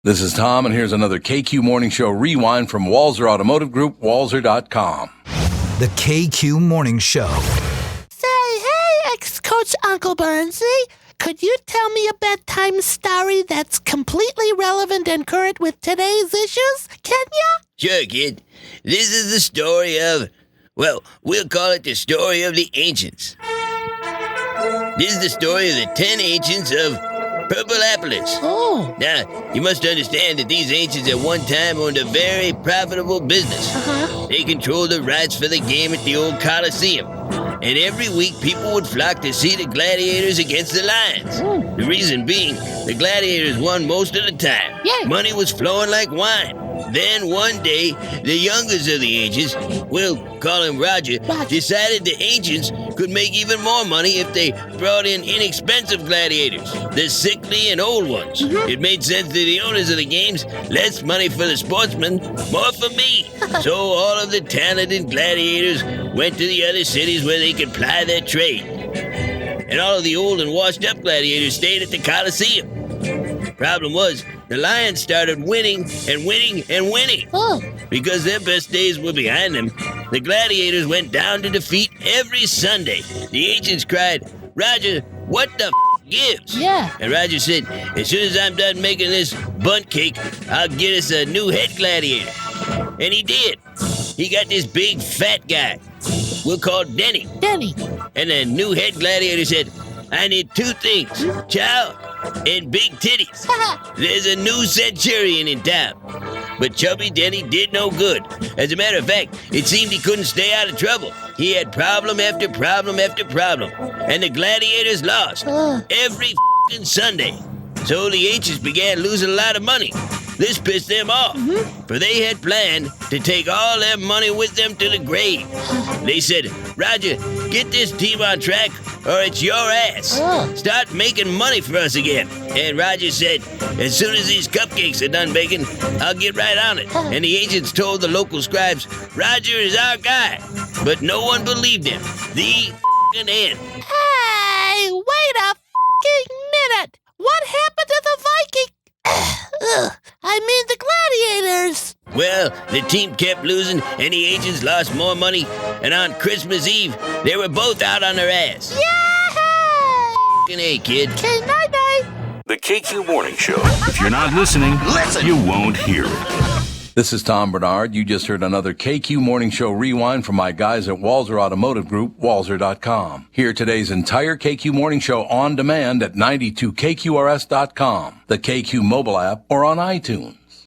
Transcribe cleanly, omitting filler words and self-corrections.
This is Tom, and here's another KQ Morning Show rewind from Walser Automotive Group, walser.com. The KQ Morning Show. Say, hey, ex-coach Uncle Burnsie, could you tell me a bedtime story that's completely relevant and current with today's issues? Can ya? Sure, kid. This is the story of, well, we'll call it the story of the ancients. This is the story of the 10 ancients of Purpleopolis. Oh. Now, you must understand that these ancients at one time owned a very profitable business. They controlled the rights for the game at the old Colosseum. And every week, people would flock to see the gladiators against the lions. The reason being, the gladiators won most of the time. Yay. Money was flowing like wine. Then one day, the youngest of the ancients, we'll call him Roger, decided the ancients could make even more money if they brought in inexpensive gladiators, the sickly and old ones. It made sense to the owners of the games, less money for the sportsmen, more for me. So all of the talented gladiators went to the other cities where they could ply their trade. And all of the old and washed up gladiators stayed at the Colosseum. Problem was, the lions started winning and winning and winning. Because their best days were behind them, the gladiators went down to defeat every Sunday. The ancients cried, "Roger, what the gives?" Yeah. And Roger said, "As soon as I'm done making this bunt cake, I'll get us a new head gladiator." And he did. He got this big fat guy. We'll call Denny. Denny. And the new head gladiator said, "I need two things, chow and big titties. There's a new centurion in town." But chubby Denny did no good. As a matter of fact, it seemed he couldn't stay out of trouble. He had problem after problem after problem. And the gladiators lost every f***ing Sunday. So the ancients began losing a lot of money. This pissed them off, for they had planned to take all their money with them to the grave. They said, "Roger, get this team on track or it's your ass. Start making money for us again." And Roger said, "As soon as these cupcakes are done baking, I'll get right on it." And the ancients told the local scribes, "Roger is our guy." But no one believed him. The f***ing end. Hey, wait a f***ing minute. What happened to the Viking? I mean the gladiators. Well, the team kept losing, and the ancients lost more money. And on Christmas Eve, they were both out on their ass. Yeah! F***ing A, kid. Okay, night-night. The KQ Morning Show. If you're not listening, you won't hear it. This is Tom Bernard. You just heard another KQ Morning Show rewind from my guys at Walser Automotive Group, walser.com. Hear today's entire KQ Morning Show on demand at 92KQRS.com, the KQ mobile app, or on iTunes.